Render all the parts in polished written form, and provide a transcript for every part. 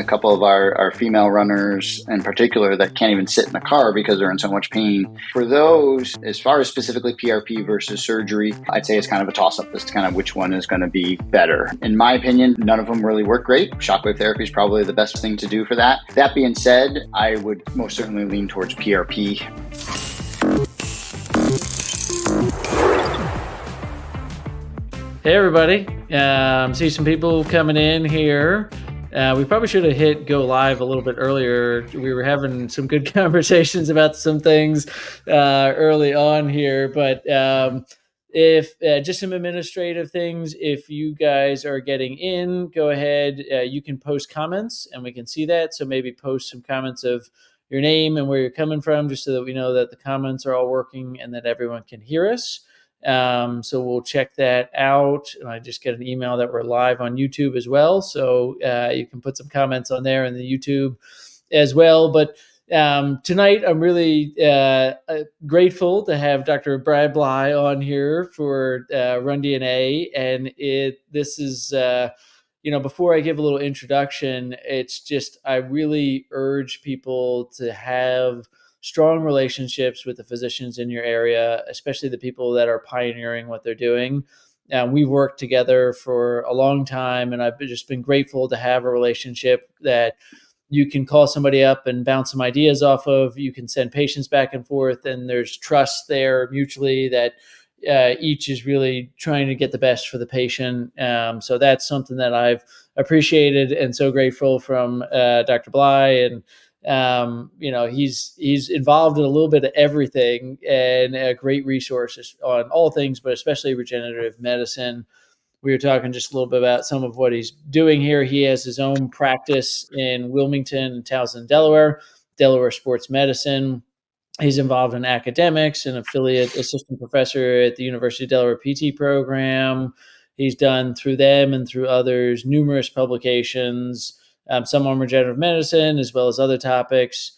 a couple of our female runners in particular that can't even sit in the car because they're in so much pain. For those, as far as specifically PRP versus surgery, I'd say it's kind of a toss-up as to kind of which one is going to be better. In my opinion, none of them really work great. Shockwave therapy is probably the best thing to do for that. That being said, I would most certainly lean towards PRP. Hey everybody, see some people coming in here. We probably should have hit go live a little bit earlier. We were having some good conversations about some things early on here, but if just some administrative things, if you guys are getting in, go ahead, you can post comments and we can see that. So maybe post some comments of your name and where you're coming from, just so that we know that the comments are all working and that everyone can hear us. So we'll check that out. And I just get an email that we're live on YouTube as well. So you can put some comments on there in the YouTube as well. But tonight, I'm really grateful to have Dr. Brad Bley on here for Run DNA. And this is, before I give a little introduction, it's just, I really urge people to have strong relationships with the physicians in your area, especially the people that are pioneering what they're doing. We've worked together for a long time, and I've just been grateful to have a relationship that you can call somebody up and bounce some ideas off of. You can send patients back and forth, and there's trust there mutually that each is really trying to get the best for the patient. So that's something that I've appreciated and so grateful from Dr. Bley. And he's involved in a little bit of everything and great resources on all things, but especially regenerative medicine. We were talking just a little bit about some of what he's doing here. He has his own practice in Wilmington and Towson, Delaware Sports Medicine. He's involved in academics, an affiliate assistant professor at the University of Delaware PT program. He's done through them and through others numerous publications, some on regenerative medicine, as well as other topics.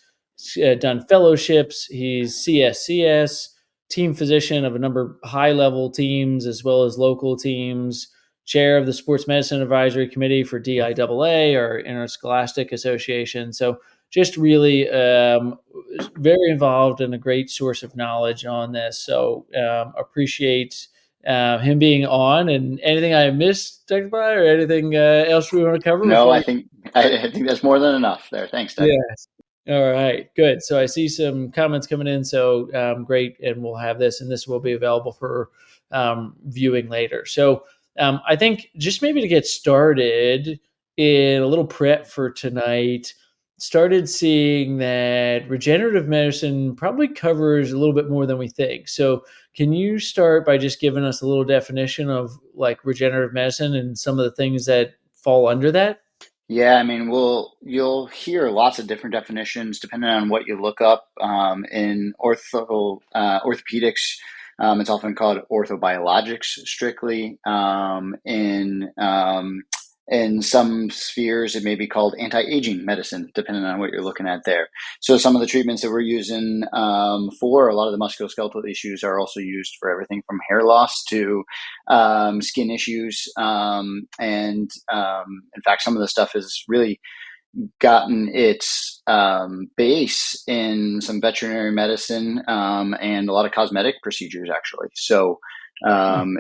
Done fellowships. He's CSCS, team physician of a number of high-level teams, as well as local teams, chair of the Sports Medicine Advisory Committee for DIAA, or Interscholastic Association. So just really very involved and a great source of knowledge on this. So appreciate him being on. And anything I missed, Dr. Bley, or anything else we want to cover? No, I think that's more than enough there. Thanks, Doug. Yes. All right, good. So I see some comments coming in. So great. And we'll have this, and this will be available for viewing later. So I think just maybe to get started in a little prep for tonight, started seeing that regenerative medicine probably covers a little bit more than we think. So can you start by just giving us a little definition of like regenerative medicine and some of the things that fall under that? Yeah, I mean, you'll hear lots of different definitions depending on what you look up. In orthopedics, it's often called orthobiologics strictly. In some spheres, it may be called anti-aging medicine, depending on what you're looking at there. So some of the treatments that we're using for a lot of the musculoskeletal issues are also used for everything from hair loss to skin issues. In fact, some of the stuff has really gotten its base in some veterinary medicine and a lot of cosmetic procedures, actually. So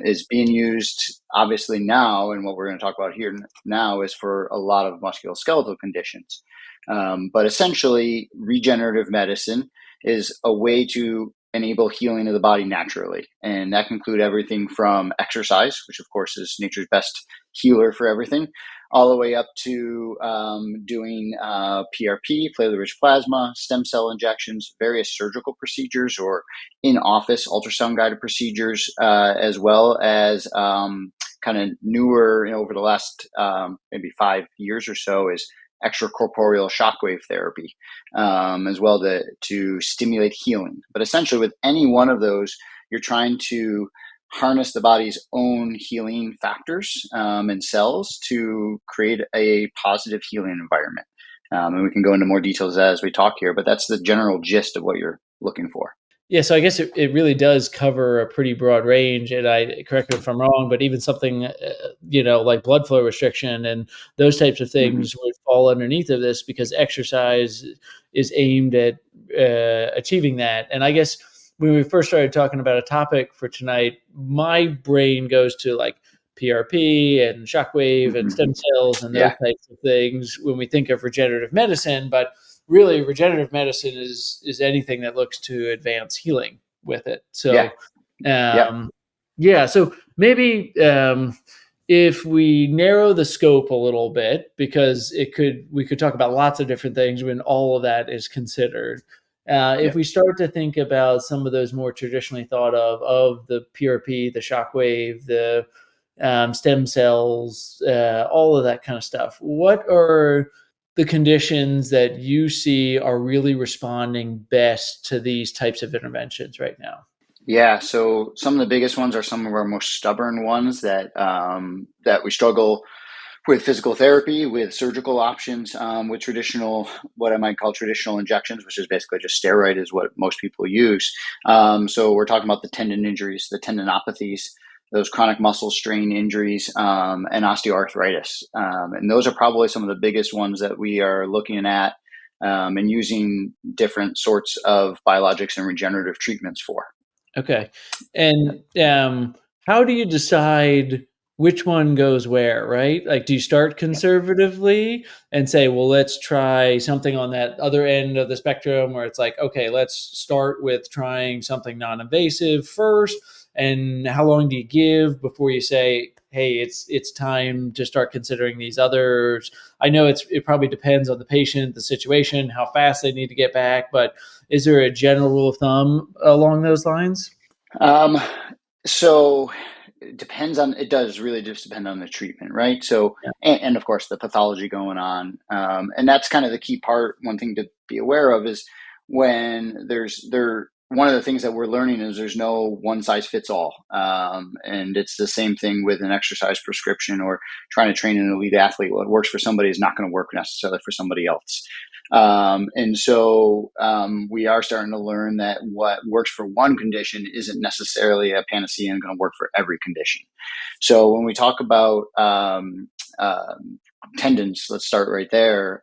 is being used obviously now, and what we're going to talk about here now is for a lot of musculoskeletal conditions. But essentially, regenerative medicine is a way to enable healing of the body naturally. And that can include everything from exercise, which of course is nature's best healer for everything, all the way up to doing PRP, platelet-rich plasma, stem cell injections, various surgical procedures, or in-office ultrasound-guided procedures, as well as kind of newer, over the last maybe 5 years or so, is extracorporeal shockwave therapy, as well to stimulate healing. But essentially, with any one of those, you're trying to harness the body's own healing factors and cells to create a positive healing environment. And we can go into more details as we talk here, but that's the general gist of what you're looking for. Yeah, so I guess it really does cover a pretty broad range, and I correct me if I'm wrong, but even something like blood flow restriction and those types of Hmm. things would fall underneath of this because exercise is aimed at achieving that. And I guess when we first started talking about a topic for tonight, my brain goes to like PRP and shockwave and Hmm. stem cells and those Yeah, types of things when we think of regenerative medicine, but really regenerative medicine is anything that looks to advance healing with it. yeah, So yeah, um, yeah, so maybe if we narrow the scope a little bit, because we could talk about lots of different things when all of that is considered. yeah, If we start to think about some of those more traditionally thought of the PRP, the shockwave, the stem cells, all of that kind of stuff, what are the conditions that you see are really responding best to these types of interventions right now? yeah. So some of the biggest ones are some of our most stubborn ones that we struggle with physical therapy, with surgical options, with traditional, what I might call traditional injections, which is basically just steroid, is what most people use. So we're talking about the tendon injuries, the tendinopathies, those chronic muscle strain injuries, and osteoarthritis. And those are probably some of the biggest ones that we are looking at and using different sorts of biologics and regenerative treatments for. Okay. Yeah. And how do you decide which one goes where, right? Like, do you start Yeah. conservatively and say, well, let's try something on that other end of the spectrum where it's like, okay, let's start with trying something non invasive first? And how long do you give before you say, hey, it's time to start considering these others? I know it probably depends on the patient, the situation, how fast they need to get back, but is there a general rule of thumb along those lines? Um, so it does really just depend on the treatment, right? So, Yeah. and of course the pathology going on. And that's kind of the key part. One thing to be aware of is when one of the things that we're learning is there's no one size fits all. And it's the same thing with an exercise prescription or trying to train an elite athlete. What works for somebody is not going to work necessarily for somebody else. And so we are starting to learn that what works for one condition isn't necessarily a panacea and going to work for every condition. So when we talk about tendons, let's start right there.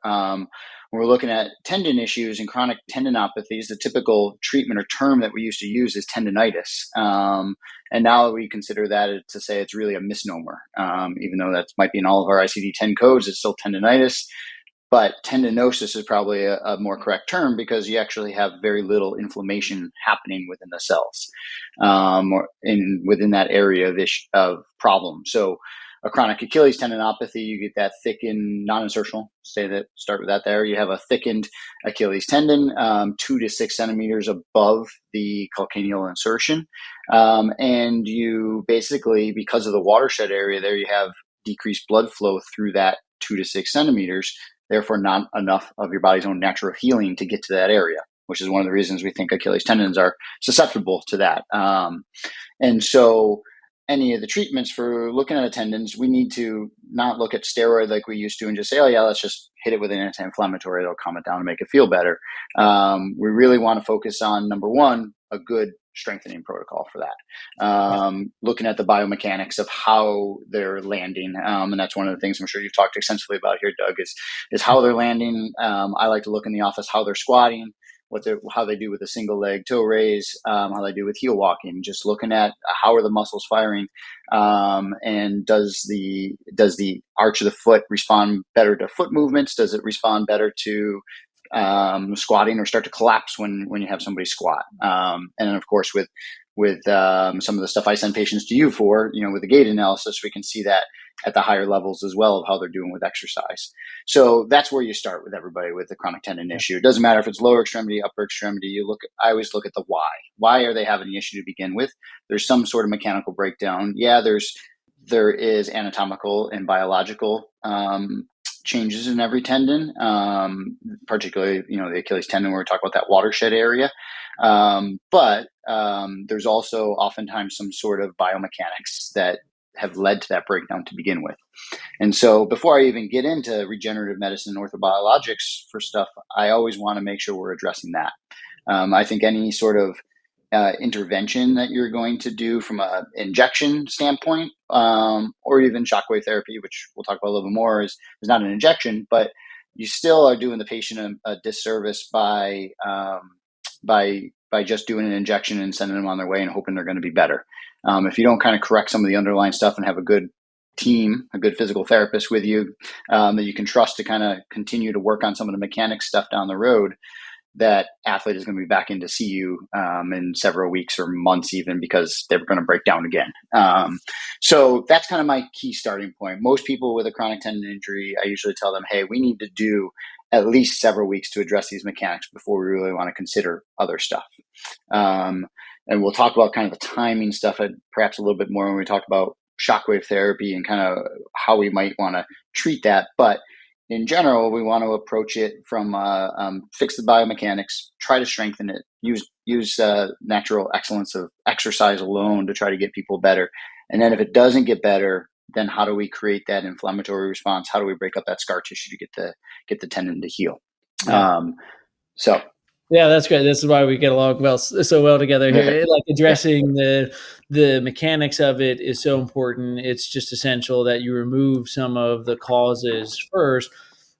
When we're looking at tendon issues and chronic tendinopathies, the typical treatment or term that we used to use is tendonitis. And now we consider that to say it's really a misnomer. Even though that might be in all of our ICD-10 codes, it's still tendonitis. But tendinosis is probably a more correct term because you actually have very little inflammation happening within the cells or within that area of problem. So a chronic Achilles tendinopathy, you get that thickened, non-insertional, start with that there. You have a thickened Achilles tendon, 2 to 6 centimeters above the calcaneal insertion. And you basically, because of the watershed area there, you have decreased blood flow through that 2 to 6 centimeters, therefore not enough of your body's own natural healing to get to that area, which is one of the reasons we think Achilles tendons are susceptible to that. And so any of the treatments for looking at tendons, we need to not look at steroid like we used to and just say, oh yeah, let's just hit it with an anti-inflammatory. It'll calm it down and make it feel better. We really want to focus on, number one, a good strengthening protocol for that. Looking at the biomechanics of how they're landing. And that's one of the things I'm sure you've talked extensively about here, Doug, is how they're landing. I like to look in the office, how they're squatting, how they do with a single leg toe raise, how they do with heel walking, just looking at how are the muscles firing, and does the arch of the foot respond better to foot movements? Does it respond better to squatting or start to collapse when you have somebody squat? And then of course with some of the stuff I send patients to you for, with the gait analysis, we can see that at the higher levels as well of how they're doing with exercise. So that's where you start with everybody with the chronic tendon issue. It doesn't matter if it's lower extremity, upper extremity. I always look at the why. Why are they having the issue to begin with? There's some sort of mechanical breakdown. Yeah, there is anatomical and biological changes in every tendon, particularly, the Achilles tendon where we talk about that watershed area. But there's also oftentimes some sort of biomechanics that have led to that breakdown to begin with. And so before I even get into regenerative medicine and orthobiologics for stuff, I always want to make sure we're addressing that. I think any sort of intervention that you're going to do from a injection standpoint, or even shockwave therapy, which we'll talk about a little bit more, is not an injection, but you still are doing the patient a disservice by just doing an injection and sending them on their way and hoping they're going to be better. If you don't kind of correct some of the underlying stuff and have a good team, a good physical therapist with you that you can trust to kind of continue to work on some of the mechanics stuff down the road, that athlete is going to be back in to see you in several weeks or months even, because they're going to break down again. So that's kind of my key starting point. Most people with a chronic tendon injury, I usually tell them, hey, we need to do at least several weeks to address these mechanics before we really want to consider other stuff. And we'll talk about kind of the timing stuff perhaps a little bit more when we talk about shockwave therapy and kind of how we might want to treat that. But in general, we want to approach it from fix the biomechanics, try to strengthen it, use natural excellence of exercise alone to try to get people better. And then if it doesn't get better, then how do we create that inflammatory response? How do we break up that scar tissue to get the tendon to heal? Yeah. So yeah, that's great. This is why we get along so well together here. Like addressing the mechanics of it is so important. It's just essential that you remove some of the causes first,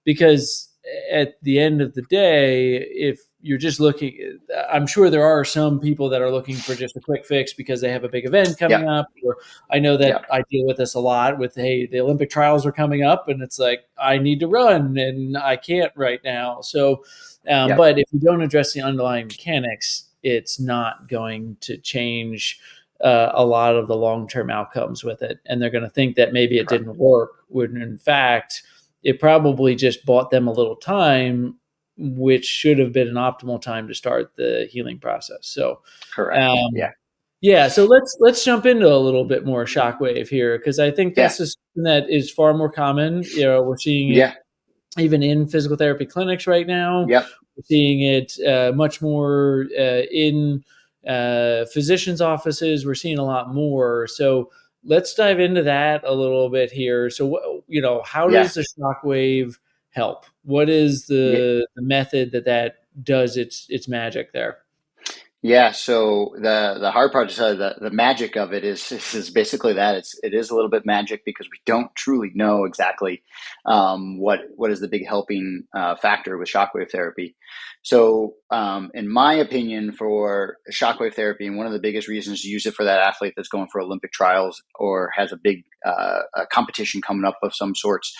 because at the end of the day, if you're just looking, I'm sure there are some people that are looking for just a quick fix because they have a big event coming up. Or I know that I deal with this a lot with, hey, the Olympic trials are coming up and it's like, I need to run and I can't right now. So, but if you don't address the underlying mechanics, it's not going to change a lot of the long-term outcomes with it. And they're going to think that maybe it didn't work, when in fact, it probably just bought them a little time, which should have been an optimal time to start the healing process. So, correct. Yeah. So let's jump into a little bit more shockwave here, because I think this is something that is far more common. You know, we're seeing it even in physical therapy clinics right now. We're seeing it much more in physicians' offices. We're seeing a lot more. So let's dive into that a little bit here. So, how does the shockwave help? What is the method that does its magic there? Yeah, so the hard part is the magic of it is basically that it is a little bit magic, because we don't truly know exactly what is the big helping factor with shockwave therapy. So in my opinion, for shockwave therapy, and one of the biggest reasons to use it for that athlete that's going for Olympic trials or has a big a competition coming up of some sorts,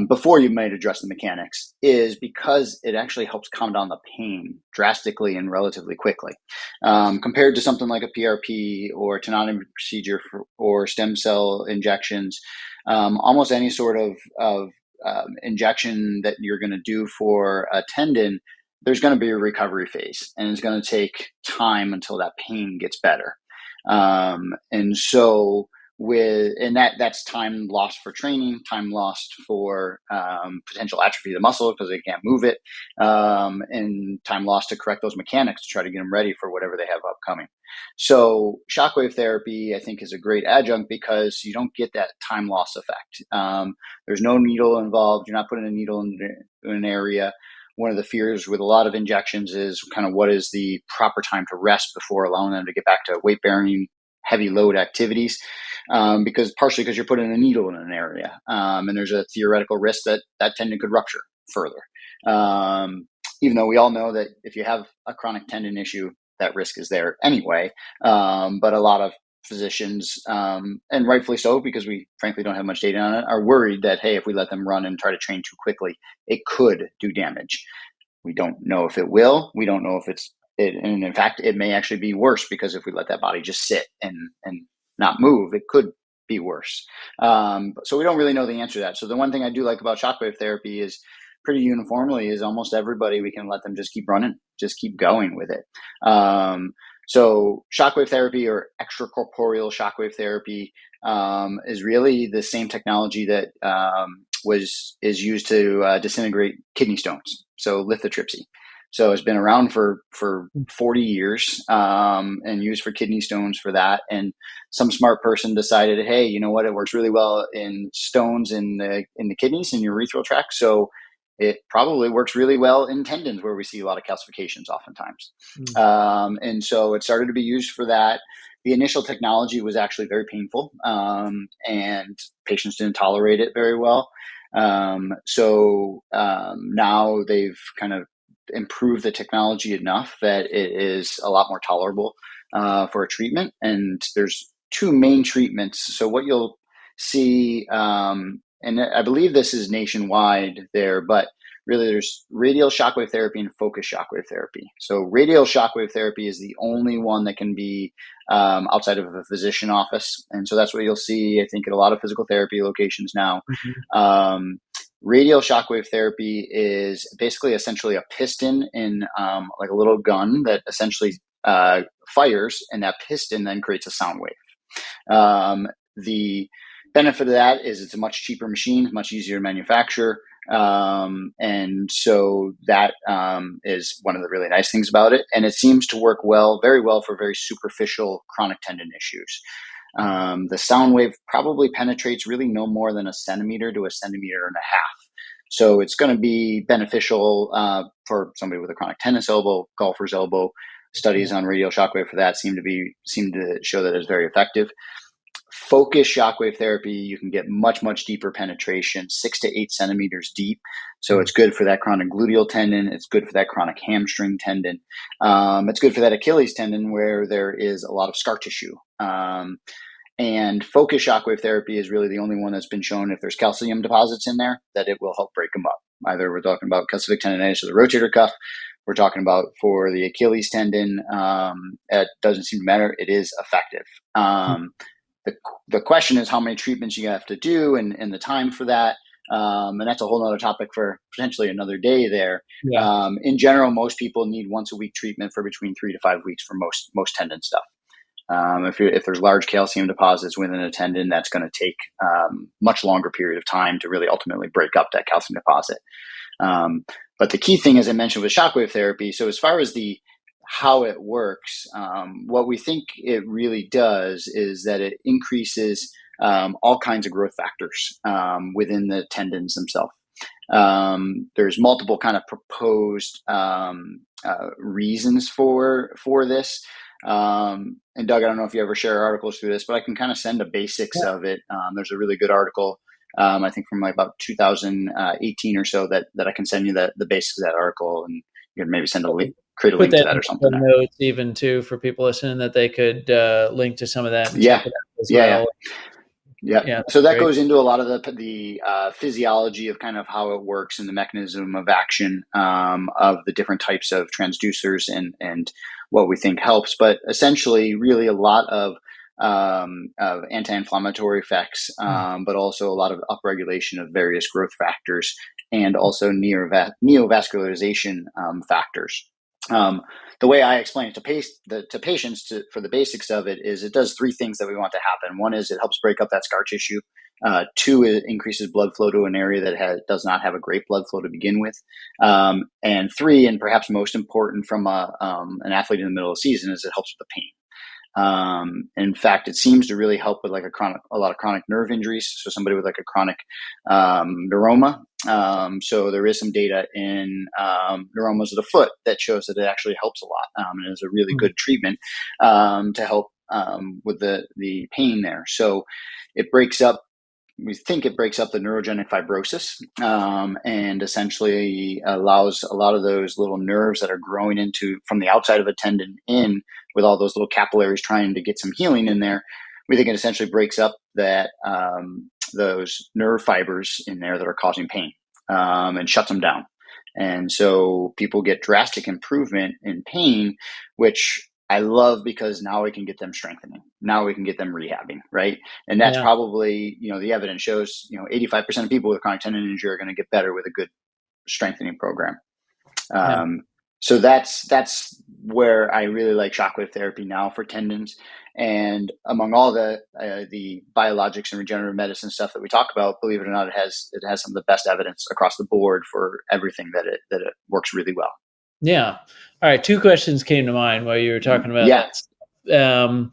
before you might address the mechanics, is because it actually helps calm down the pain drastically and relatively quickly, compared to something like a PRP or tenotomy procedure or stem cell injections. Almost any sort of injection that you're going to do for a tendon, there's going to be a recovery phase, and it's going to take time until that pain gets better. And so that's time lost for training, time lost for potential atrophy of the muscle because they can't move it, and time lost to correct those mechanics to try to get them ready for whatever they have upcoming. So shockwave therapy, I think, is a great adjunct because you don't get that time loss effect. There's no needle involved. You're not putting a needle in an area. One of the fears with a lot of injections is kind of what is the proper time to rest before allowing them to get back to weight-bearing, heavy load activities, partially because you're putting a needle in an area, and there's a theoretical risk that tendon could rupture further. Even though we all know that if you have a chronic tendon issue, that risk is there anyway. But a lot of physicians, and rightfully so, because we frankly don't have much data on it, are worried that, hey, if we let them run and try to train too quickly, it could do damage. We don't know if it will. We don't know if and in fact, it may actually be worse, because if we let that body just sit and not move, it could be worse. So we don't really know the answer to that. So the one thing I do like about shockwave therapy is pretty uniformly is almost everybody, we can let them just keep running, just keep going with it. So shockwave therapy, or extracorporeal shockwave therapy, is really the same technology that is used to disintegrate kidney stones. So lithotripsy. So it's been around for 40 years, and used for kidney stones for that. And some smart person decided, hey, you know what? It works really well in stones in the kidneys and urethral tract. So it probably works really well in tendons where we see a lot of calcifications oftentimes. Mm. And so it started to be used for that. The initial technology was actually very painful, and patients didn't tolerate it very well. Now they've kind of improved the technology enough that it is a lot more tolerable for a treatment. And there's two main treatments. So what you'll see, and I believe this is nationwide there, but really there's radial shockwave therapy and focus shockwave therapy. So radial shockwave therapy is the only one that can be outside of a physician office. And so that's what you'll see, I think, at a lot of physical therapy locations now. Mhm. Radial shockwave therapy is basically essentially a piston in like a little gun that essentially fires, and that piston then creates a sound wave. The benefit of that is it's a much cheaper machine, much easier to manufacture. And so that is one of the really nice things about it. And it seems to work very well for very superficial chronic tendon issues. The sound wave probably penetrates really no more than a centimeter to a centimeter and a half. So it's going to be beneficial for somebody with a chronic tennis elbow, golfer's elbow. Studies on radial shockwave for that seem to show that it's very effective. Focus shockwave therapy, you can get much deeper penetration, 6 to 8 centimeters deep. So it's good for that chronic gluteal tendon. It's good for that chronic hamstring tendon. It's good for that Achilles tendon where there is a lot of scar tissue. And focus shockwave therapy is really the only one that's been shown, if there's calcium deposits in there, that it will help break them up. Either we're talking about calcific tendonitis of the rotator cuff, we're talking about for the Achilles tendon, it doesn't seem to matter. It is effective. The question is how many treatments you have to do and the time for that. And that's a whole other topic for potentially another day there. Yeah. In general, most people need once a week treatment for between 3 to 5 weeks for most tendon stuff. If there's large calcium deposits within a tendon, that's going to take much longer period of time to really ultimately break up that calcium deposit. But the key thing, as I mentioned, with shockwave therapy, so as far as how it works, what we think it really does is that it increases all kinds of growth factors within the tendons themselves. There's multiple kind of proposed reasons for this. And Doug, I don't know if you ever share articles through this, but I can kind of send the basics of it. There's a really good article, I think from like about 2018 or so that I can send you the basics of that article, and you can maybe send a link, create a Put link to that that in or something. the notes even too for people listening, that they could link to some of that and check Yeah. it out as Yeah. well. Yeah. Yeah, So that's that great. goes into a lot of the physiology of kind of how it works and the mechanism of action of the different types of transducers and what we think helps. But essentially, really a lot of anti-inflammatory effects, but also a lot of upregulation of various growth factors and also neovascularization factors. The way I explain it to patients for the basics of it is it does three things that we want to happen. One is it helps break up that scar tissue. Two, it increases blood flow to an area that does not have a great blood flow to begin with. And three, and perhaps most important from an athlete in the middle of the season, is it helps with the pain. In fact, it seems to really help with like a lot of chronic nerve injuries. So somebody with like a chronic neuroma. So there is some data in neuromas of the foot that shows that it actually helps a lot, and is a really good treatment to help with the pain there. So we think it breaks up the neurogenic fibrosis, and essentially allows a lot of those little nerves that are growing from the outside of a tendon in, with all those little capillaries trying to get some healing in there. We think it essentially breaks up those nerve fibers in there that are causing pain, and shuts them down. And so people get drastic improvement in pain, which I love, because now we can get them strengthening. Now we can get them rehabbing, right? And that's probably, the evidence shows, 85% of people with chronic tendon injury are going to get better with a good strengthening program. So that's where I really like shockwave therapy now for tendons. And among all the biologics and regenerative medicine stuff that we talk about, believe it or not, it has some of the best evidence across the board for everything that it works really well. Yeah. All right. Two questions came to mind while you were talking about Yeah. that.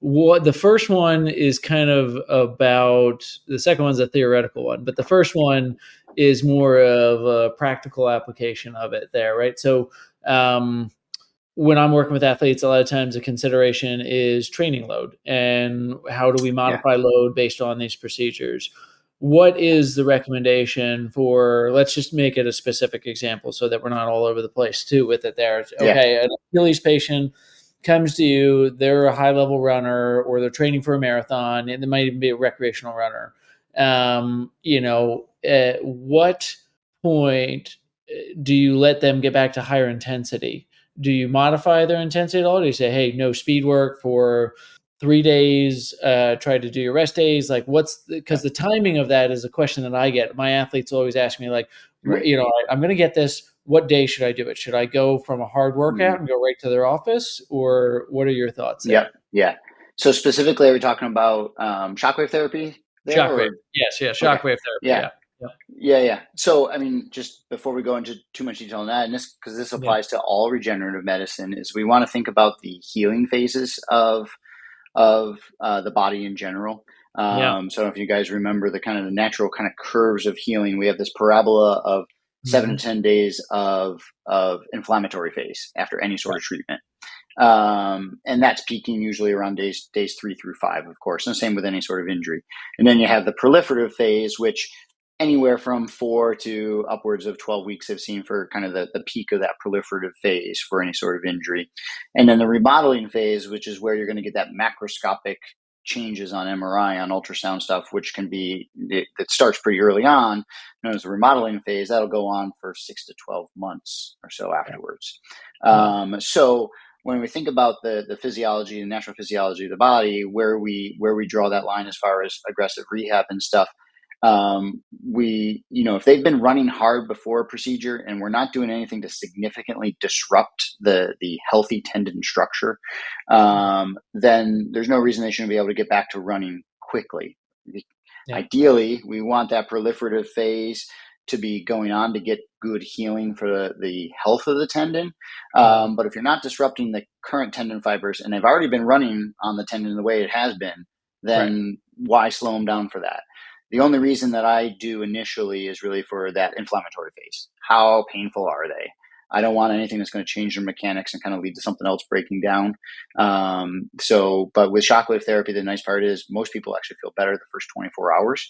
what the first one is kind of about, the second one's a theoretical one, but the first one is more of a practical application of it there, right? So when I'm working with athletes, a lot of times the consideration is training load and how do we Yeah. modify load based on these procedures. What is the recommendation for, let's just make it a specific example so that we're not all over the place too with it there. Yeah. Okay, an Achilles patient comes to you, they're a high level runner or they're training for a marathon, and they might even be a recreational runner. At what point do you let them get back to higher intensity? Do you modify their intensity at all? Do you say, hey, no speed work for 3 days, try to do your rest days? Like because Yeah. the timing of that is a question that I get. My athletes always ask me like, Right. I'm going to get this. What day should I do it? Should I go from a hard workout Mhm. and go right to their office, or what are your thoughts Yep. there? Yeah. So specifically, are we talking about shockwave therapy there, Shockwave. or Yes, yeah, okay? shockwave therapy. Yeah. Yeah. Yep. Yeah, yeah. So, I mean, just before we go into too much detail on that, and this because this Yeah. applies to all regenerative medicine, is we want to think about the healing phases of the body in general. Yeah. So, if you guys remember the kind of the natural kind of curves of healing, we have this parabola of 7 to 10 days of inflammatory phase after any sort of treatment. And that's peaking usually around days 3 through 5, of course, and the same with any sort of injury. And then you have the proliferative phase, which anywhere from 4 to upwards of 12 weeks I've seen for kind of the peak of that proliferative phase for any sort of injury. And then the remodeling phase, which is where you're going to get that macroscopic changes on MRI, on ultrasound stuff, which can be, it starts pretty early on, known as the remodeling phase. That'll go on for 6 to 12 months or so Yeah. afterwards. Wow. So when we think about the physiology and natural physiology of the body, where we draw that line as far as aggressive rehab and stuff, if they've been running hard before a procedure and we're not doing anything to significantly disrupt the healthy tendon structure, then there's no reason they shouldn't be able to get back to running quickly. Yeah. Ideally, we want that proliferative phase to be going on to get good healing for the health of the tendon. Yeah. But if you're not disrupting the current tendon fibers and they've already been running on the tendon the way it has been, Right. then why slow them down for that? The only reason that I do initially is really for that inflammatory phase. How painful are they? I don't want anything that's going to change their mechanics and kind of lead to something else breaking down. But with shockwave therapy, the nice part is most people actually feel better the first 24 hours.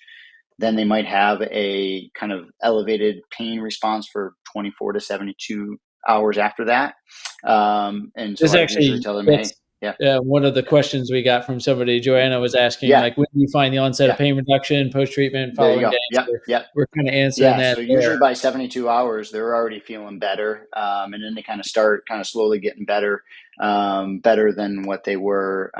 Then they might have a kind of elevated pain response for 24 to 72 hours after that. And so This I usually actually tell them, hey, gets yeah, one of the questions we got from somebody. Joanna was asking, yeah, like, when do you find the onset of yeah, pain reduction, post-treatment, there you following go. days? Yep, yep. We're kinda answering Yeah, that so there. usually by 72 hours, they're already feeling better. And then they kind of start kind of slowly getting better, better than what they were,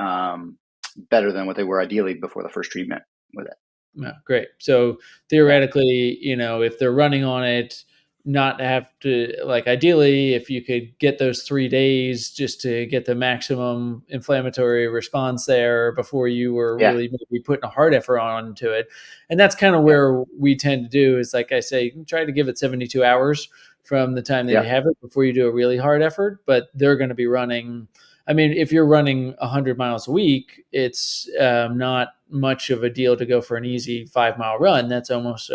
ideally before the first treatment with it. Yeah, great. So Yeah, theoretically, if they're running on it, not have to, like, ideally, if you could get those 3 days just to get the maximum inflammatory response there before you were yeah, really maybe putting a hard effort onto it. And that's kind of yeah, where we tend to do is, like I say, try to give it 72 hours from the time that you yeah, have it before you do a really hard effort. But they're going to be running, I mean, if you're running 100 miles a week, it's not much of a deal to go for an easy 5 mile run. That's almost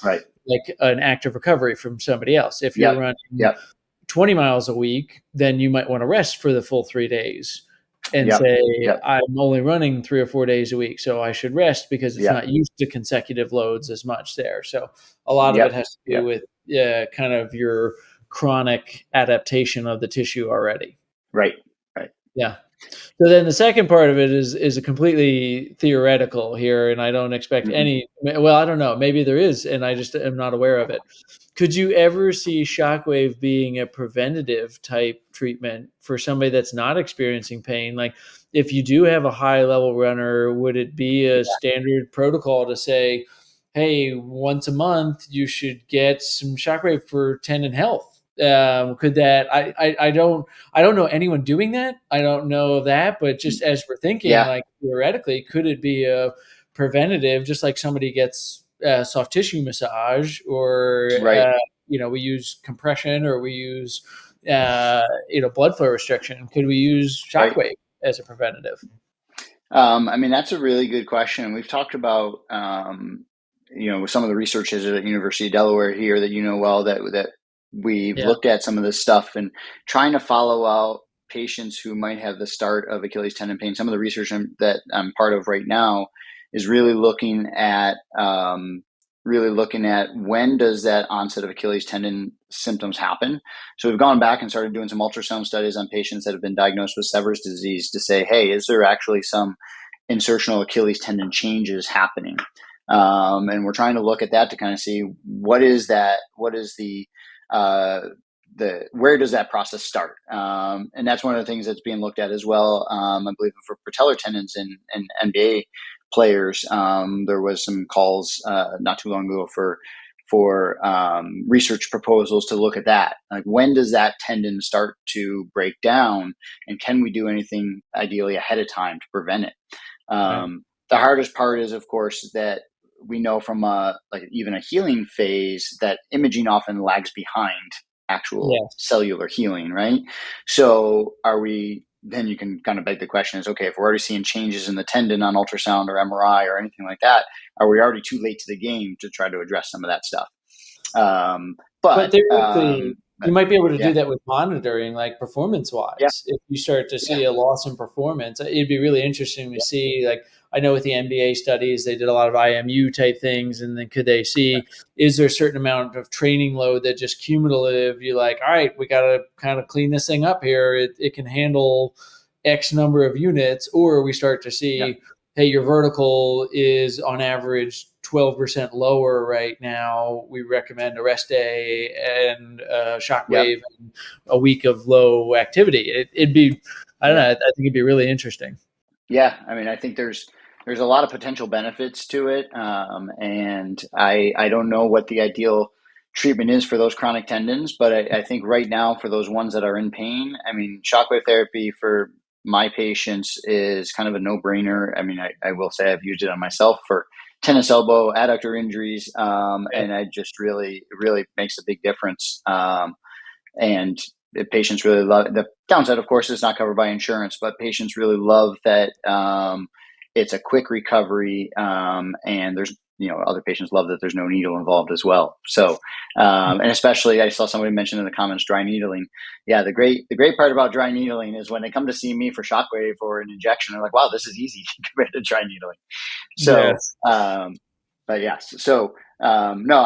right. like an active recovery from somebody else. If you're Yep, running yep, 20 miles a week, then you might want to rest for the full 3 days and yep, say, yep, I'm only running 3 or 4 days a week, so I should rest because it's yep, not used to consecutive loads as much there. So a lot of it yep, has to do yep, with kind of your chronic adaptation of the tissue already. right, right. Yeah. So then the second part of it is a completely theoretical here, and I don't expect Hmm. any. Well, I don't know. Maybe there is, and I just am not aware of it. Could you ever see shockwave being a preventative type treatment for somebody that's not experiencing pain? Like, if you do have a high level runner, would it be a standard protocol to say, "Hey, once a month you should get some shockwave for tendon health"? Could that? I don't know anyone doing that. I don't know that, but just as we're thinking, Yeah, like, theoretically, could it be a preventative, just like somebody gets soft tissue massage, or right, we use compression, or we use blood flow restriction? Could we use right. shockwave as a preventative? I mean, that's a really good question. We've talked about, with some of the researchers at University of Delaware here that well that we've Yeah, looked at some of this stuff and trying to follow out patients who might have the start of Achilles tendon pain. Some of the research that I'm part of right now is really looking at when does that onset of Achilles tendon symptoms happen. So we've gone back and started doing some ultrasound studies on patients that have been diagnosed with Sever's disease to say, hey, is there actually some insertional Achilles tendon changes happening? And we're trying to look at that to kind of see what is that, what is uh, where does that process start? And that's one of the things that's being looked at as well. I believe for patellar tendons in NBA players, there was some calls not too long ago for research proposals to look at that. Like, when does that tendon start to break down, and can we do anything ideally ahead of time to prevent it? right. The hardest part is, of course, that we know from like even a healing phase that imaging often lags behind actual Yes. cellular healing, right? So are we? Then you can kind of beg the question: is okay, if we're already seeing changes in the tendon on ultrasound or MRI or anything like that, are we already too late to the game to try to address some of that stuff? Um, But but theoretically, you might be able to do yeah, that with monitoring, like yeah, performance-wise. If you start to yeah, see a loss in performance, it'd be really interesting to yeah, see. Like I know with the NBA studies, they did a lot of IMU type things, and then could they see is there a certain amount of training load that just cumulative? You're like, all right, we got to kind of clean this thing up here. It can handle X number of units, or we start to yeah, see, hey, your vertical is on average 12% lower right now. We recommend a rest day and a yeah, shockwave and a week of low activity. It'd be, I don't yeah. know, I think it'd be really interesting. Yeah, I mean, I think there's a lot of potential benefits to it, and I don't know what the ideal treatment is for those chronic tendons, but I think right now for those ones that are in pain, I mean, shockwave therapy for my patients is kind of a no-brainer. I mean, I will say I've used it on myself for tennis elbow, adductor injuries, Yeah. and I just really makes a big difference. And the patients really love it. The downside, of course, is not covered by insurance, but patients really love that it's a quick recovery, and there's other patients love that there's no needle involved as well. So, and especially I saw somebody mention in the comments dry needling. Yeah, the great part about dry needling is when they come to see me for shockwave or an injection, they're like, "Wow, this is easy compared to dry needling." So, Yes. but yes, so no,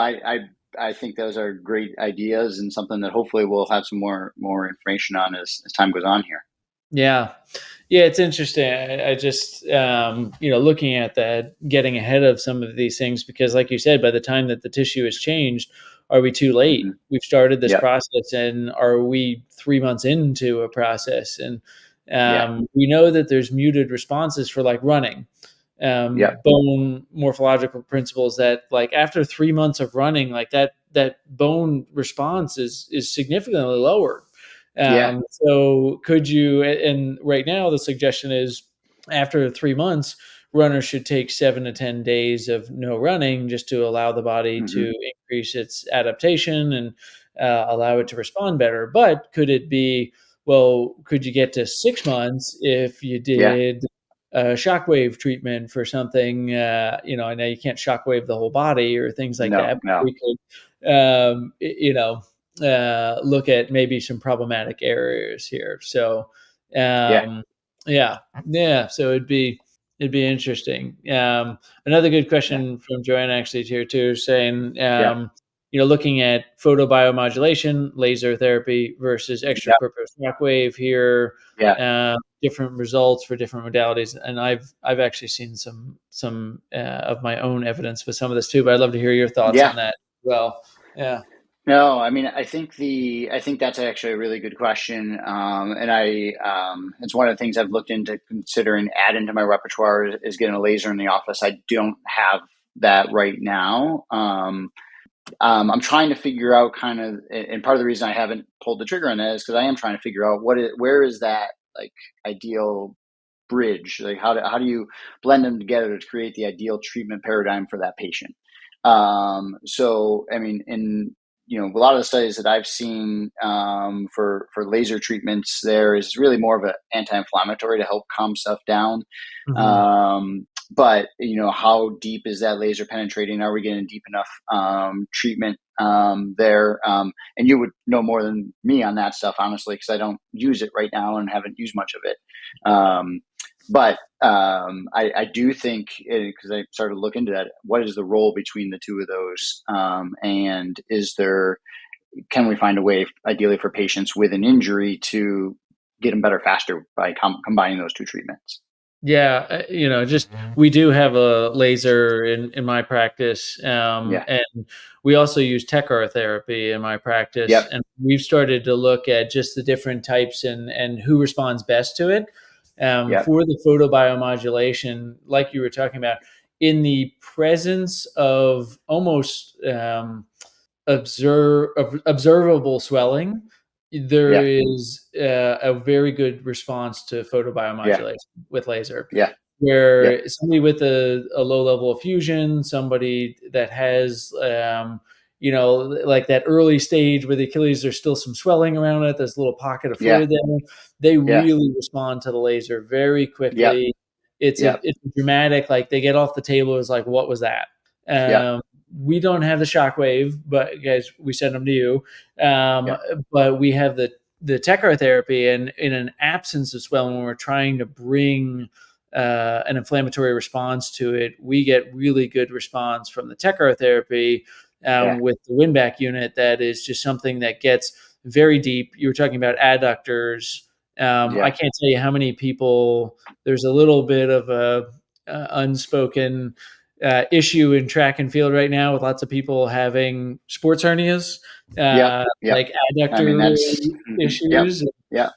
I think those are great ideas and something that hopefully we'll have some more information on as time goes on here. Yeah. Yeah, it's interesting. I just, looking at that, getting ahead of some of these things, because, like you said, by the time that the tissue has changed, are we too late? Hmm. We've started this Yep. process, and are we 3 months into a process? And Yeah. we know that there's muted responses for like running, Yep. bone morphological principles that like after 3 months of running, like that bone response is significantly lower. Yeah. So could you, and right now the suggestion is after 3 months, runners should take 7 to 10 days of no running just to allow the body Hmm. to increase its adaptation and allow it to respond better. But could it be, well, could you get to 6 months if you Yeah. did shockwave treatment for something? I know you can't shockwave the whole body or things like No. that, but No. we could, look at maybe some problematic areas here. So, Yeah. um, yeah, yeah. So it'd be interesting. Another good Yeah. question from Joanne actually here too, saying, Yeah. looking at photobiomodulation, laser therapy versus extra Yeah. purpose shockwave here, Yeah. different results for different modalities. And I've actually seen some of my own evidence with some of this too. But I'd love to hear your thoughts Yeah. on that as well. Yeah. No, I mean, I think that's actually a really good question, and it's one of the things I've looked into considering add into my repertoire is getting a laser in the office. I don't have that right now. I'm trying to figure out kind of, and part of the reason I haven't pulled the trigger on that is because I am trying to figure out where is that like ideal bridge, like how do you blend them together to create the ideal treatment paradigm for that patient. So I mean, a lot of the studies that I've seen for laser treatments, there is really more of an anti-inflammatory to help calm stuff down. Mhm. But how deep is that laser penetrating? Are we getting deep enough treatment there? And you would know more than me on that stuff, honestly, because I don't use it right now and haven't used much of it. But I do think, because I started to look into that, what is the role between the two of those? And can we find a way, ideally for patients with an injury, to get them better faster by combining those two treatments? Yeah, just we do have a laser in my practice, Yeah. and we also use Tech-R therapy in my practice, Yep. and we've started to look at just the different types and who responds best to it. Yep. For the photobiomodulation, like you were talking about, in the presence of almost observable swelling, there Yep. is a very good response to Yeah. photobiomodulation with laser, Yeah. Yep. where somebody with a low level of fusion, somebody that has, like that early stage where the Achilles, there's still some swelling around it, there's a little pocket of Yeah. fluid there, they Yeah. really respond to the laser very Yep. quickly. It's a Yep. it's dramatic, like they get off the table, it's like, what was that? Yep. We don't have the shockwave, but guys, we send them to you. Um, Yep. but we have the Tech-R therapy, and in an absence of swelling, when we're trying to bring an inflammatory response to it, we get really good response from the Tech-R therapy Yeah. with the windback unit. That is just something that gets very deep. You were talking about adductors. I Yeah. can't tell you how many people. There's a little bit of a unspoken issue in track and field right now with lots of people having sports hernias, Yep. Yep. like I mean, adductor that's yep. issues. Yep.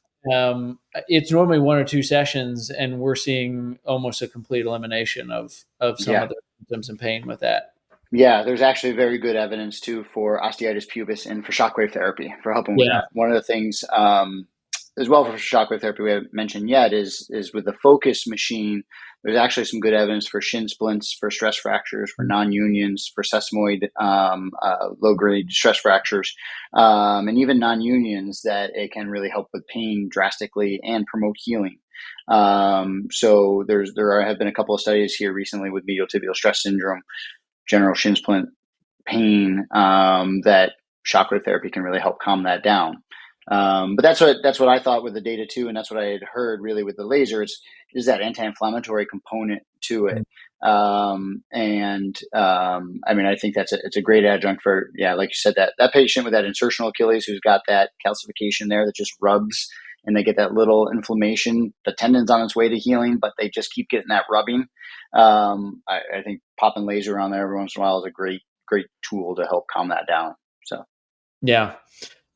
It's normally 1 or 2 sessions, and we're seeing almost a complete elimination of some Yeah. of the symptoms and pain with that. Yeah, there's actually very good evidence too for osteitis pubis and for shockwave therapy for helping with Yeah. that. One of the things as well for shockwave therapy we haven't mentioned yet is with the focus machine. There's actually some good evidence for shin splints, for stress fractures, for non-unions, for sesamoid low-grade stress fractures, and even non-unions, that it can really help with pain drastically and promote healing. So there have been a couple of studies here recently with medial tibial stress syndrome, general shin splint pain, that shockwave therapy can really help calm that down. But that's what I thought with the data too, and that's what I had heard really with the lasers, is that anti-inflammatory component to it. I mean, I think it's a great adjunct for, yeah, like you said, that patient with that insertional Achilles who's got that calcification there that just rubs, and they get that little inflammation. The tendon's on its way to healing, but they just keep getting that rubbing. I think popping laser on there every once in a while is a great tool to help calm that down. So Yeah.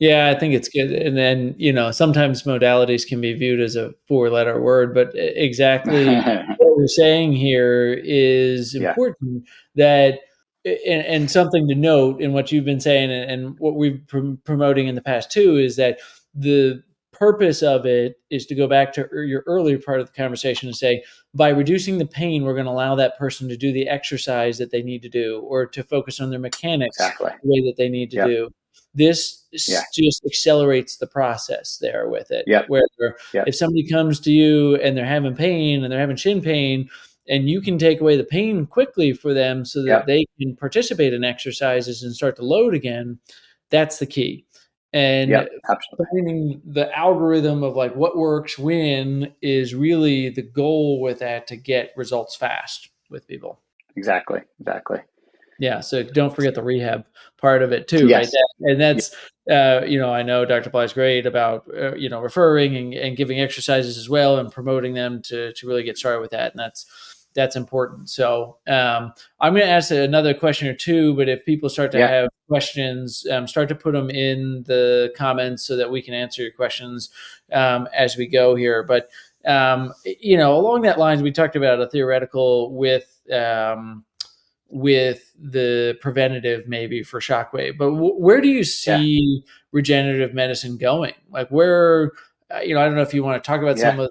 Yeah, I think it's good. And then, sometimes modalities can be viewed as a four-letter word, but exactly what we're saying here is yeah, important, that and something to note in what you've been saying, and what we've been promoting in the past too, is that the purpose of it is to go back to your earlier part of the conversation and say, by reducing the pain, we're going to allow that person to do the exercise that they need to do, or to focus on their mechanics exactly. the way that they need to Yep. do. This Yeah. just accelerates the process there with it, Yep. where Yep. if somebody comes to you and they're having pain and they're having shin pain, and you can take away the pain quickly for them so that Yep. they can participate in exercises and start to load again, that's the key. And Yep. Absolutely. finding the algorithm of like what works when is really the goal with that, to get results fast with people. Exactly. Exactly. Yeah, so don't forget the rehab part of it too, right? Yes. And that's, I know Dr. Bly's great about, referring and giving exercises as well, and promoting them to really get started with that, and that's important. So I'm going to ask another question or two, but if people start to Yeah. have questions, start to put them in the comments so that we can answer your questions as we go here. But along that lines, we talked about a theoretical with the preventative maybe for shockwave, but where do you Yeah. see regenerative medicine going? Like where, I don't know if you want to talk about Yeah. some of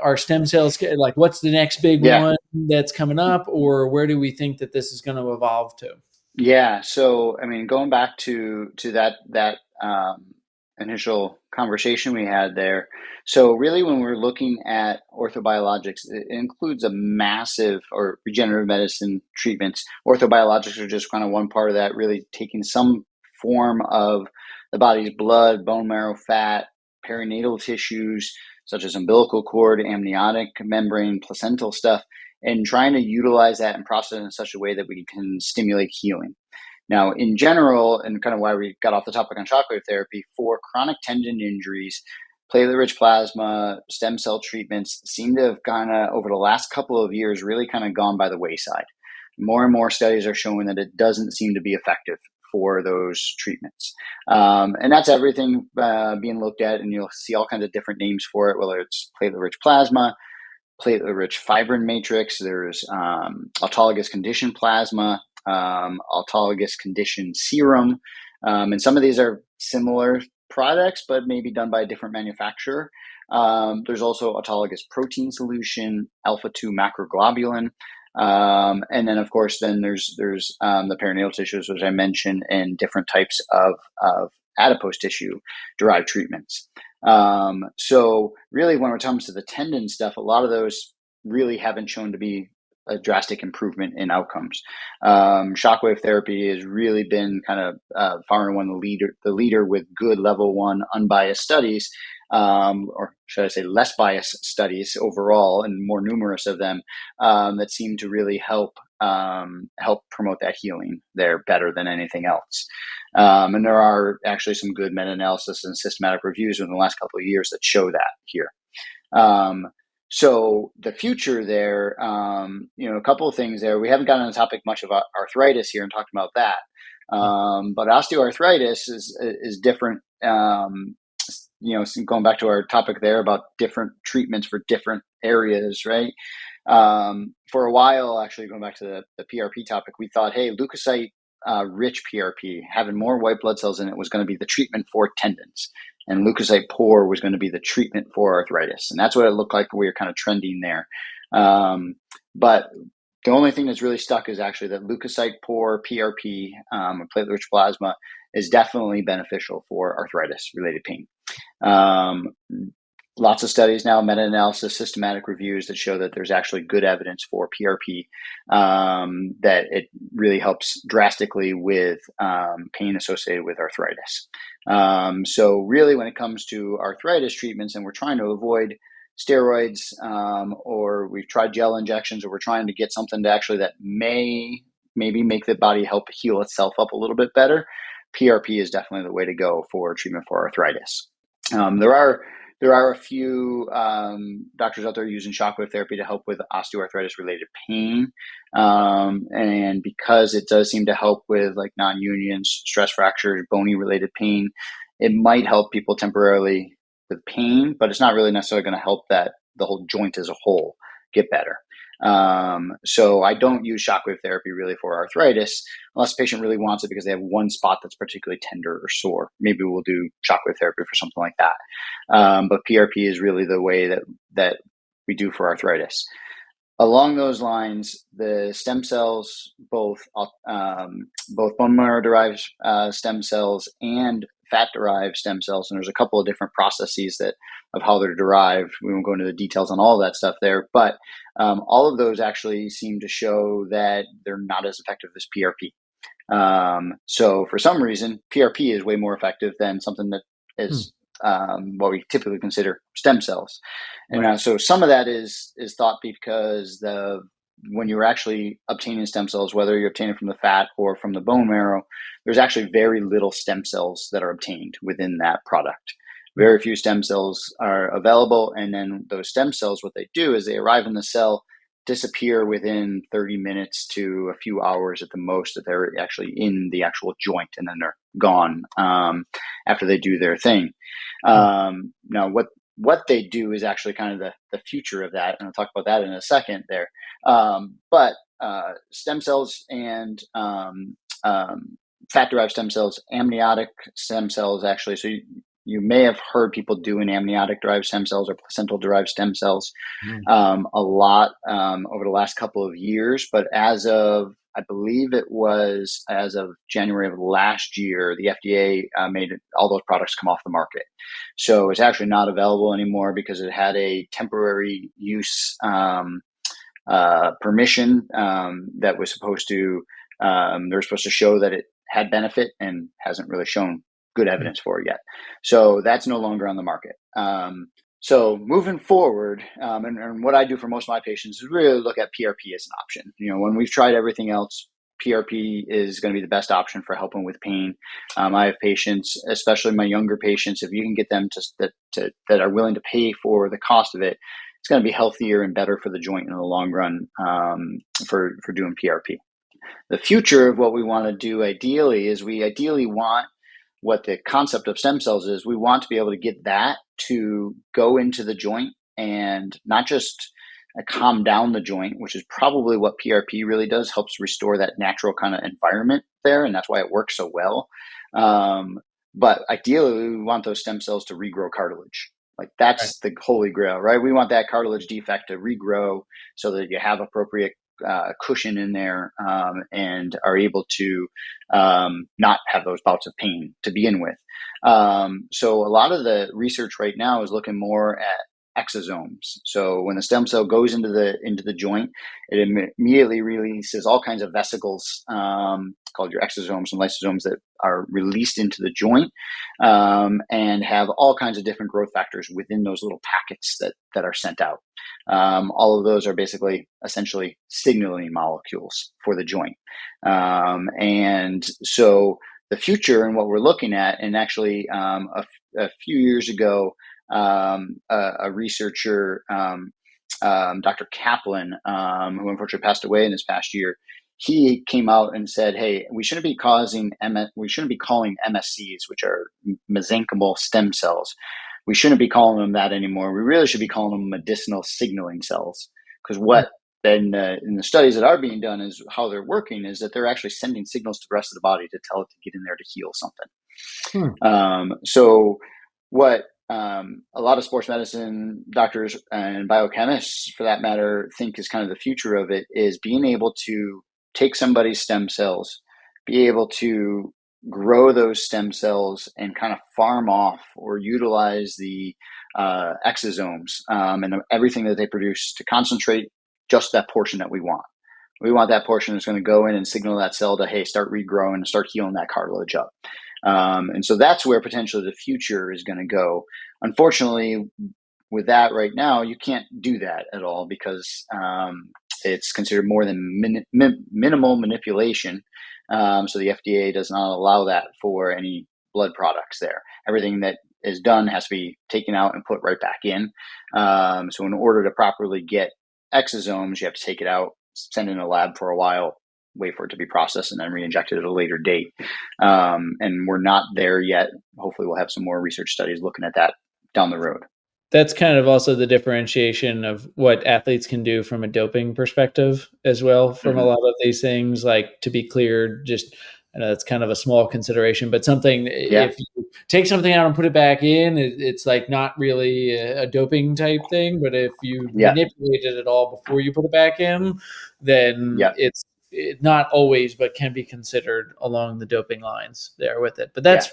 our stem cells, like what's the next big Yeah. one that's coming up, or where do we think that this is going to evolve to? Yeah. So, I mean, going back to that initial conversation we had there. So, really, when we're looking at orthobiologics, it includes a massive or regenerative medicine treatments. Orthobiologics are just kind of one part of that, really taking some form of the body's blood, bone marrow, fat, perinatal tissues such as umbilical cord, amniotic membrane, placental stuff, and trying to utilize that and process it in such a way that we can stimulate healing. Now, in general, and kind of why we got off the topic on shockwave therapy, for chronic tendon injuries, platelet rich plasma, stem cell treatments seem to have kind of, over the last couple of years, really kind of gone by the wayside. More and more studies are showing that it doesn't seem to be effective for those treatments. And that's everything being looked at, and you'll see all kinds of different names for it, whether it's platelet rich plasma, platelet-rich fibrin matrix. There's autologous conditioned plasma, autologous conditioned serum, and some of these are similar products, but maybe done by a different manufacturer. There's also autologous protein solution, alpha-2 macroglobulin, and then of course, then there's the perinatal tissues, which I mentioned, and different types of adipose tissue derived treatments. So really, when it comes to the tendon stuff, a lot of those really haven't shown to be a drastic improvement in outcomes. Shockwave therapy has really been kind of far and one the leader with good level one unbiased studies, or should I say less biased studies overall, and more numerous of them that seem to really help promote that healing there better than anything else. And there are actually some good meta-analysis and systematic reviews in the last couple of years that show that here. So the future there, a couple of things there. We haven't gotten on the topic much about arthritis here and talked about that. But osteoarthritis is different. Going back to our topic there about different treatments for different areas, right? For a while, actually, going back to the PRP topic, we thought, hey, leukocyte rich PRP, having more white blood cells in it, was going to be the treatment for tendons, and leukocyte poor was going to be the treatment for arthritis, and that's what it looked like. We were kind of trending there, but the only thing that's really stuck is actually that leukocyte poor PRP, platelet rich plasma, is definitely beneficial for arthritis related pain. Lots of studies now, meta-analysis, systematic reviews that show that there's actually good evidence for PRP, that it really helps drastically with pain associated with arthritis. So really, when it comes to arthritis treatments, and we're trying to avoid steroids, or we've tried gel injections, or we're trying to get something to actually that maybe make the body help heal itself up a little bit better, PRP is definitely the way to go for treatment for arthritis. There are a few doctors out there using shockwave therapy to help with osteoarthritis related pain. And because it does seem to help with like non-unions, stress fractures, bony related pain, it might help people temporarily with pain, but it's not really necessarily going to help that the whole joint as a whole get better. So I don't use shockwave therapy really for arthritis unless the patient really wants it because they have one spot that's particularly tender or sore. Maybe we'll do shockwave therapy for something like that. But PRP is really the way that we do for arthritis. Along those lines, the stem cells, both bone marrow derived stem cells and fat derived stem cells, and there's a couple of different processes of how they're derived. We won't go into the details on all of that stuff there, but all of those actually seem to show that they're not as effective as PRP. So for some reason, PRP is way more effective than something that is what we typically consider stem cells. And Right. so some of that is thought because when you're actually obtaining stem cells, whether you're obtaining from the fat or from the bone marrow, there's actually very little stem cells that are obtained within that product. Very few stem cells are available. And then those stem cells, what they do is they arrive in the cell, disappear within 30 minutes to a few hours at the most, that they're actually in the actual joint, and then they're gone after they do their thing. Now, what they do is actually kind of the future of that, and I'll talk about that in a second there. But stem cells and fat-derived stem cells, amniotic stem cells, actually. So you may have heard people doing amniotic-derived stem cells or placental-derived stem cells a lot over the last couple of years. But as of I believe it was as of January of last year, the FDA made all those products come off the market. So it's actually not available anymore because it had a temporary use permission that was supposed to, they were supposed to show that it had benefit and hasn't really shown good evidence for it yet. So that's no longer on the market. So moving forward, and what I do for most of my patients is really look at PRP as an option. When we've tried everything else, PRP is going to be the best option for helping with pain. I have patients, especially my younger patients, if you can get them that are willing to pay for the cost of it, it's going to be healthier and better for the joint in the long run for doing PRP. The future of what we want to do ideally is we ideally want what the concept of stem cells is. We want to be able to get that to go into the joint and not just calm down the joint, which is probably what PRP really does, helps restore that natural kind of environment there. And that's why it works so well. But ideally, we want those stem cells to regrow cartilage. Like that's the holy grail, right? We want that cartilage defect to regrow so that you have appropriate cushion in there and are able to not have those bouts of pain to begin with. So a lot of the research right now is looking more at exosomes. So when the stem cell goes into the joint, it immediately releases all kinds of vesicles called your exosomes and lysosomes that are released into the joint and have all kinds of different growth factors within those little packets that are sent out. All of those are basically essentially signaling molecules for the joint. And so the future and what we're looking at, and actually a few years ago, a researcher, Dr. Kaplan, who unfortunately passed away in this past year, he came out and said, "Hey, we shouldn't be calling MSCs, which are mesenchymal stem cells. We shouldn't be calling them that anymore. We really should be calling them medicinal signaling cells, because what in the studies that are being done is how they're working is that they're actually sending signals to the rest of the body to tell it to get in there to heal something." So what a lot of sports medicine doctors and biochemists, for that matter, think is kind of the future of it is being able to take somebody's stem cells, be able to grow those stem cells and kind of farm off or utilize the exosomes and everything that they produce to concentrate just that portion that we want. We want that portion that's going to go in and signal that cell to, hey, start regrowing and start healing that cartilage up. And so that's where potentially the future is going to go. Unfortunately, with that right now, you can't do that at all because it's considered more than minimal manipulation. So the FDA does not allow that for any blood products there. Everything that is done has to be taken out and put right back in. So in order to properly get exosomes, you have to take it out, send it in a lab for a while, wait for it to be processed, and then re-injected at a later date. And we're not there yet. Hopefully we'll have some more research studies looking at that down the road. That's kind of also the differentiation of what athletes can do from a doping perspective as well from a lot of these things. Like, to be clear, just I know that's kind of a small consideration, but something if you take something out and put it back in, it's like not really a doping type thing. But if you manipulated it all before you put it back in, then it's not always, but can be considered along the doping lines there with it. But that's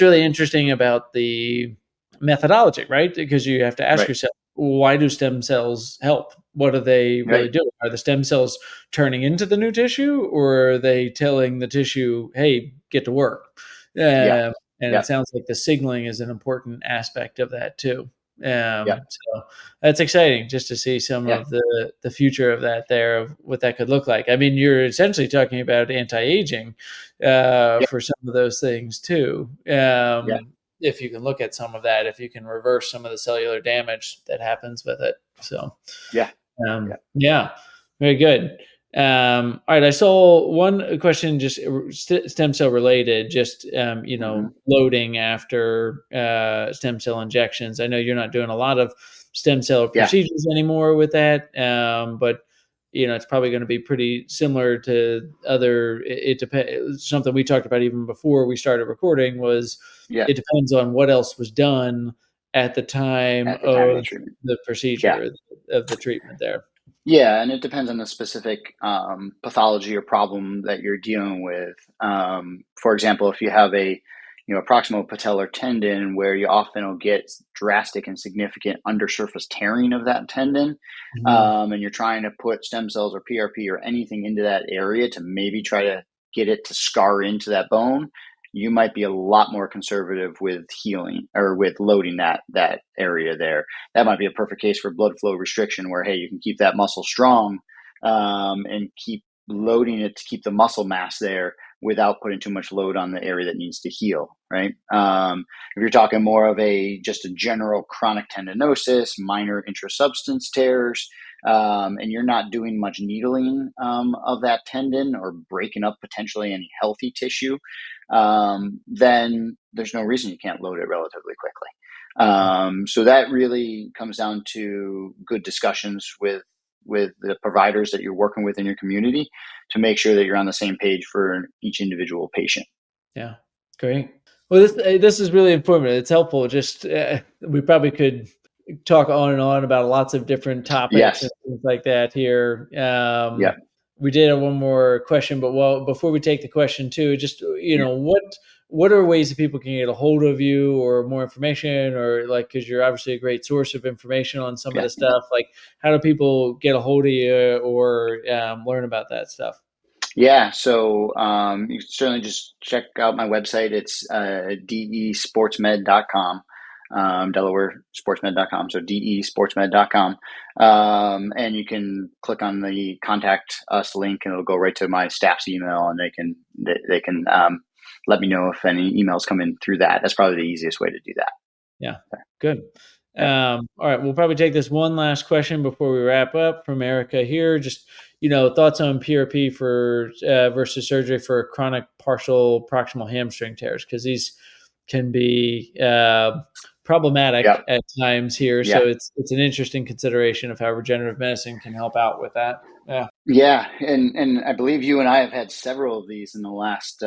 really interesting about the methodology, right? Because you have to ask yourself, why do stem cells help? What are they really doing? Are the stem cells turning into the new tissue, or are they telling the tissue, hey, get to work? And it sounds like the signaling is an important aspect of that too. So that's exciting just to see some of the future of that there, of what that could look like. I mean, you're essentially talking about anti-aging for some of those things too. If you can look at some of that, if you can reverse some of the cellular damage that happens with it. So, very good. All right. I saw one question, just stem cell related, just, loading after stem cell injections. I know you're not doing a lot of stem cell procedures anymore with that, but it's probably going to be pretty similar to other. It depends. Something we talked about even before we started recording was it depends on what else was done at the time of the procedure of the treatment there. Yeah, and it depends on the specific pathology or problem that you're dealing with. For example, if you have a proximal patellar tendon where you often will get drastic and significant undersurface tearing of that tendon, Mhm. and you're trying to put stem cells or PRP or anything into that area to maybe try to get it to scar into that bone, you might be a lot more conservative with healing or with loading that area there. That might be a perfect case for blood flow restriction where, hey, you can keep that muscle strong, and keep loading it to keep the muscle mass there without putting too much load on the area that needs to heal, right? If you're talking more of just a general chronic tendinosis, minor intrasubstance tears, and you're not doing much needling of that tendon or breaking up potentially any healthy tissue, then there's no reason you can't load it relatively quickly. Yeah. So that really comes down to good discussions with the providers that you're working with in your community to make sure that you're on the same page for each individual patient. Yeah. Great. Well, this is really informative. It's helpful. Just we probably could talk on and on about lots of different topics Yes. and things like that here. Yeah. We did have one more question, but well, before we take the question too, just Yeah. what are ways that people can get a hold of you or more information, or like because you're obviously a great source of information on some of Yeah. the stuff. Like, how do people get a hold of you or learn about that stuff? Yeah, so you can certainly just check out my website. It's desportsmed.com, DelawareSportsMed.com. So desportsmed.com. And you can click on the contact us link and it'll go right to my staff's email and they can let me know if any emails come in through that. That's probably the easiest way to do that. Yeah, good. Yeah. All right, we'll probably take this one last question before we wrap up from Erica here. Just thoughts on PRP for versus surgery for chronic partial proximal hamstring tears because these can be problematic Yep. at times here. Yeah. So it's an interesting consideration of how regenerative medicine can help out with that. Yeah, Yeah, and I believe you and I have had several of these in the last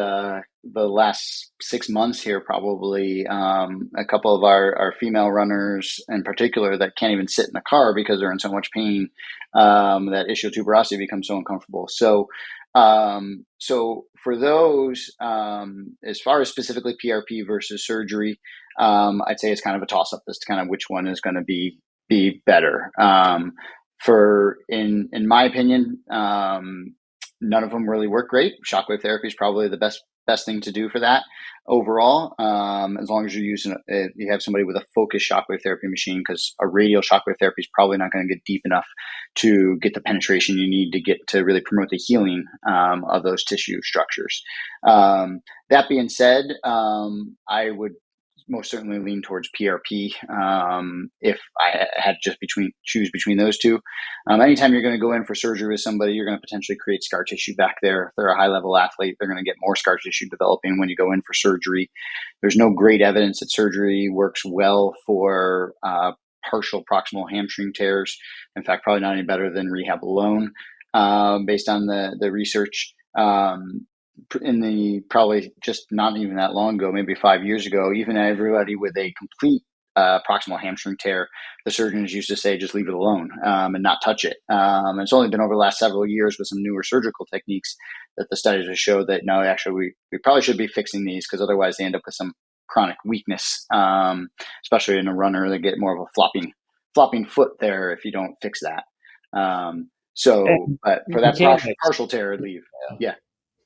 6 months here, probably. A couple of our female runners in particular that can't even sit in the car because they're in so much pain, that ischial tuberosity becomes so uncomfortable. So for those, as far as specifically PRP versus surgery, I'd say it's kind of a toss up as to kind of which one is going to be better. For in my opinion, none of them really work great. Shockwave therapy is probably the best thing to do for that overall. As long as you're using you have somebody with a focused shockwave therapy machine, because a radial shockwave therapy is probably not going to get deep enough to get the penetration you need to get to really promote the healing of those tissue structures. That being said, I would most certainly lean towards PRP if I had just choose between those two. Anytime you're going to go in for surgery with somebody, you're going to potentially create scar tissue back there. If they're a high level athlete, they're going to get more scar tissue developing when you go in for surgery. There's no great evidence that surgery works well for partial proximal hamstring tears. In fact, probably not any better than rehab alone, based on the research. In the probably just not even that long ago, maybe 5 years ago, even everybody with a complete proximal hamstring tear, the surgeons used to say, just leave it alone and not touch it. It's only been over the last several years with some newer surgical techniques that the studies have showed that no, actually, we probably should be fixing these because otherwise they end up with some chronic weakness, especially in a runner. They get more of a flopping foot there if you don't fix that. But for that mechanics. partial tear, I'd leave. Yeah.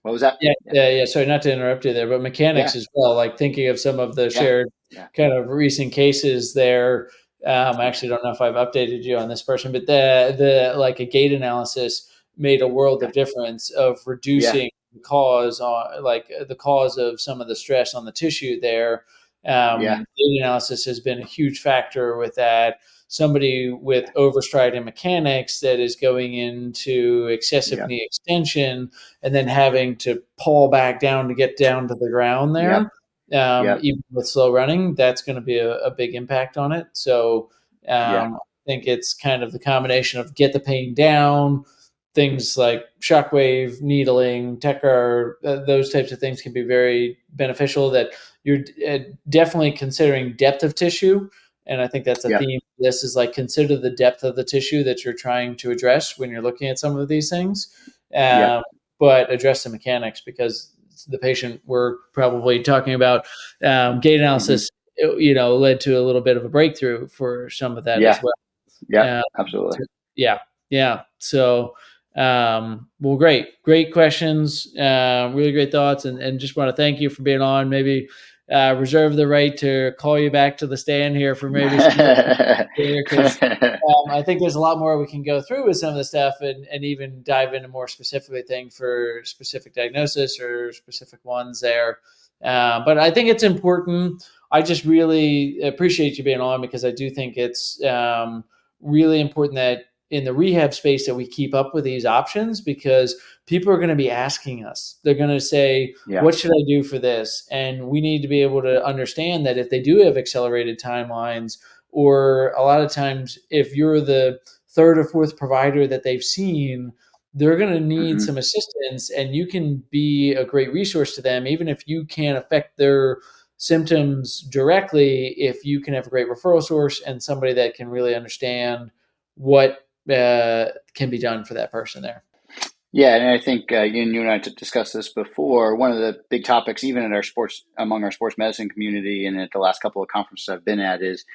What was that? Yeah, Yeah. yeah, yeah. Sorry, not to interrupt you there, but Yeah. mechanics as well. Like thinking of some of the Yeah. shared Yeah. kind of recent cases there. I actually don't know if I've updated you on this person, but the like a gait analysis made a world Okay. of difference of Yeah. reducing the cause on like the cause of some of the stress on the tissue there. Yeah. Gait analysis has been a huge factor with that. Somebody with overstriding mechanics that is going into excessive Yeah. knee extension and then having to pull back down to get down to the ground Yep. there, Yep. even with slow running, that's going to be a big impact on it. So Yeah. I think it's kind of the combination of get the pain down, things like shockwave, needling, Tekar, those types of things can be very beneficial. That you're definitely considering depth of tissue And I think that's a Yeah. theme. This is like, consider the depth of the tissue that you're trying to address when you're looking at some of these things, Yeah. but address the mechanics, because the patient we're probably talking about, gait analysis, led to a little bit of a breakthrough for some of that as Yeah. well. Yeah. Um, Absolutely. yeah, yeah. So, well, great questions, really great thoughts, and just want to thank you for being on. Maybe reserve the right to call you back to the stand here for maybe some more, because I think there's a lot more we can go through with some of the stuff, and even dive into more specifically thing for specific diagnosis or specific ones there. But I think it's important. I just really appreciate you being on, because I do think it's really important that in the rehab space that we keep up with these options, because people are going to be asking us. They're going to say, Yeah. what should I do for this? And we need to be able to understand that if they do have accelerated timelines, or a lot of times if you're the third or fourth provider that they've seen, they're going to need Hmm. some assistance, and you can be a great resource to them, even if you can't affect their symptoms directly. If you can have a great referral source and somebody that can really understand what can be done for that person there. Yeah, and I think you and I discussed this before. One of the big topics, even in among our sports medicine community, and at the last couple of conferences I've been at, is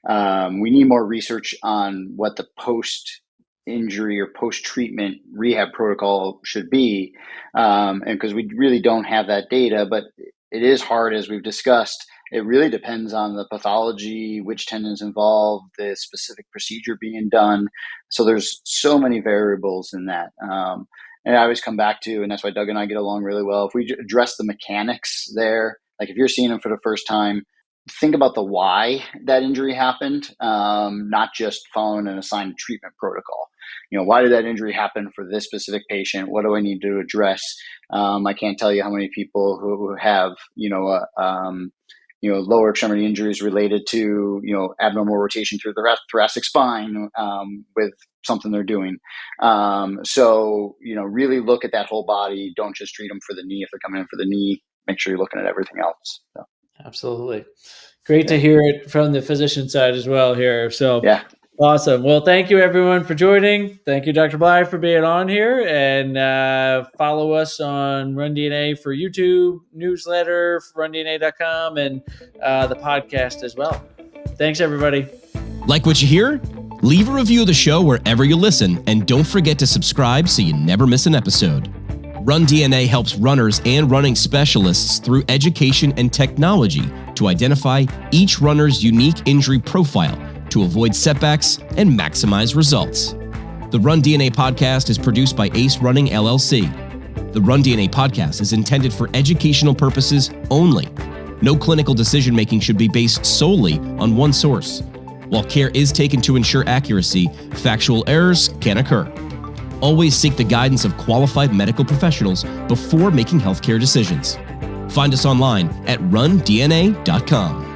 we need more research on what the post-injury or post-treatment rehab protocol should be, and because we really don't have that data, but it is hard, as we've discussed. It really depends on the pathology, which tendons involved, the specific procedure being done. So there's so many variables in that. And I always come back to, and that's why Doug and I get along really well, if we address the mechanics there, like if you're seeing them for the first time, think about the why that injury happened, not just following an assigned treatment protocol. Why did that injury happen for this specific patient? What do I need to address? I can't tell you how many people who have, lower extremity injuries related to, abnormal rotation through the thoracic spine with something they're doing. So, really look at that whole body. Don't just treat them for the knee. If they're coming in for the knee, make sure you're looking at everything else. So. Absolutely. Great to hear it from the physician side as well here. So yeah. Awesome. Well, thank you everyone for joining. Thank you, Dr. Bley, for being on here, and follow us on Run DNA for YouTube, newsletter for rundna.com, and the podcast as well. Thanks, everybody. Like what you hear? Leave a review of the show wherever you listen, and don't forget to subscribe so you never miss an episode. Run DNA helps runners and running specialists through education and technology to identify each runner's unique injury profile to avoid setbacks and maximize results. The Run DNA podcast is produced by Ace Running LLC. The Run DNA podcast is intended for educational purposes only. No clinical decision-making should be based solely on one source. While care is taken to ensure accuracy, factual errors can occur. Always seek the guidance of qualified medical professionals before making healthcare decisions. Find us online at rundna.com.